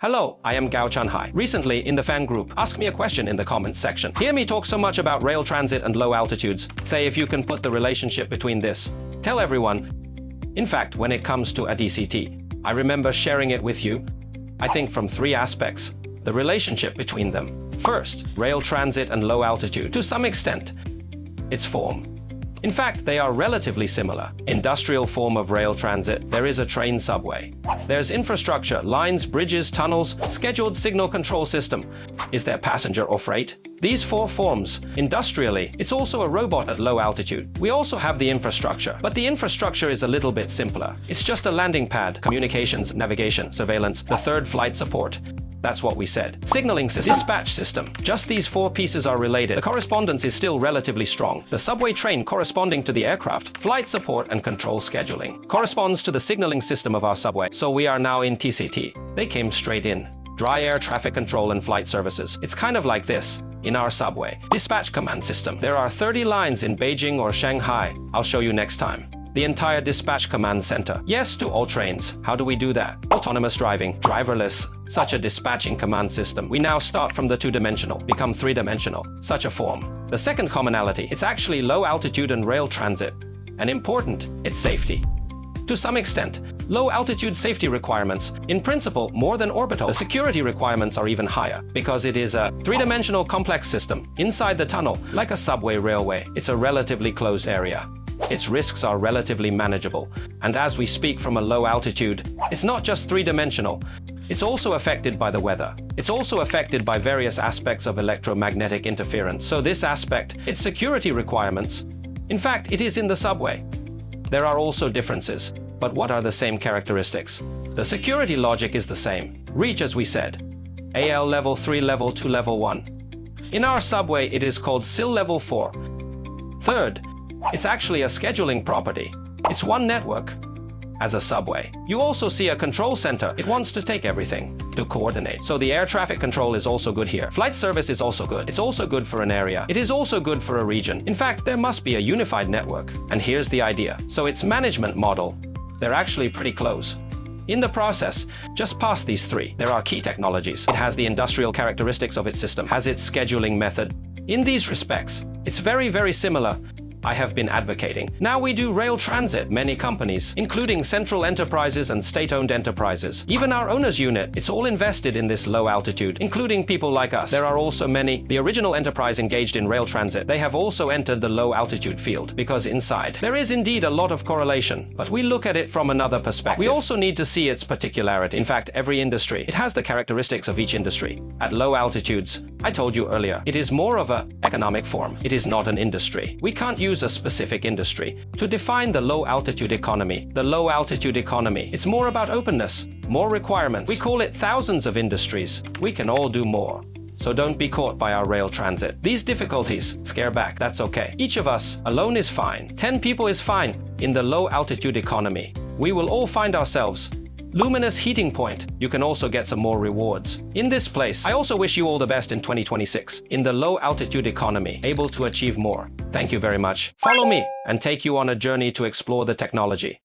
Hello, I am Gao Chunhai. Recently, in the fan group, ask me a question in the comments section. Hear me talk so much about rail transit and low altitudes. Say if you can put the relationship between this. Tell everyone. In fact, when it comes to a DCT, I remember sharing it with you, I think from three aspects. The relationship between them. First, rail transit and low altitude. To some extent, its form. In fact, they are relatively similar. Industrial form of rail transit, there is a train subway. There's infrastructure, lines, bridges, tunnels, scheduled signal control system. Is there passenger or freight? These four forms. Industrially, it's also a robot at low altitude. We also have the infrastructure, but the infrastructure is a little bit simpler. It's just a landing pad, communications, navigation, surveillance, the third flight support. That's what we said. Signaling system, dispatch system. Just these four pieces are related. The correspondence is still relatively strong. The subway train corresponding to the aircraft, flight support and control scheduling, corresponds to the signaling system of our subway. So we are now in TCT. They came straight in. Dry air traffic control and flight services. It's kind of like this. In our subway, dispatch command system. There are 30 lines in Beijing or Shanghai. I'll show you next time. The entire dispatch command center. Yes to all trains. How do we do that? Autonomous driving, driverless, such a dispatching command system. We now start from the two-dimensional, become three-dimensional, such a form. The second commonality, it's actually low altitude and rail transit. And important, it's safety. To some extent, low altitude safety requirements, in principle, more than orbital. The security requirements are even higher, because it is a three-dimensional complex system. Inside the tunnel, like a subway railway, it's a relatively closed area. Its risks are relatively manageable. And as we speak from a low altitude, it's not just three-dimensional. It's also affected by the weather. It's also affected by various aspects of electromagnetic interference. So this aspect, its security requirements, in fact, it is in the subway. There are also differences, but what are the same characteristics? The security logic is the same. Reach, as we said. AL level 3, level 2, level 1. In our subway, it is called SIL level 4. Third, it's actually a scheduling property. It's one network. As a subway, you also see a control center. It wants to take everything, to coordinate. So the air traffic control is also good here. Flight service is also good. It's also good for an area. It is also good for a region. In fact, there must be a unified network. And here's the idea. So its management model, they're actually pretty close. In the process, just past these three, there are key technologies. It has the industrial characteristics of its system, has its scheduling method. In these respects, it's very, very similar. I have been advocating. Now we do rail transit, many companies, including central enterprises and state-owned enterprises. Even our owners unit, it's all invested in this low altitude, including people like us. There are also many. The original enterprise engaged in rail transit, they have also entered the low altitude field, because inside, there is indeed a lot of correlation, but we look at it from another perspective. We also need to see its particularity. In fact, every industry, it has the characteristics of each industry. At low altitudes, I told you earlier, it is more of an economic form. It is not an industry. We can't use a specific industry to define the low-altitude economy. The low-altitude economy, it's more about openness, more requirements. We call it thousands of industries. We can all do more. So don't be caught by our rail transit. These difficulties, scare back, that's okay. Each of us alone is fine. 10 people is fine. In the low-altitude economy, we will all find ourselves. Luminous heating point. You can also get some more rewards. In this place, I also wish you all the best in 2026. In the low-altitude economy, able to achieve more. Thank you very much. Follow me and take you on a journey to explore the technology.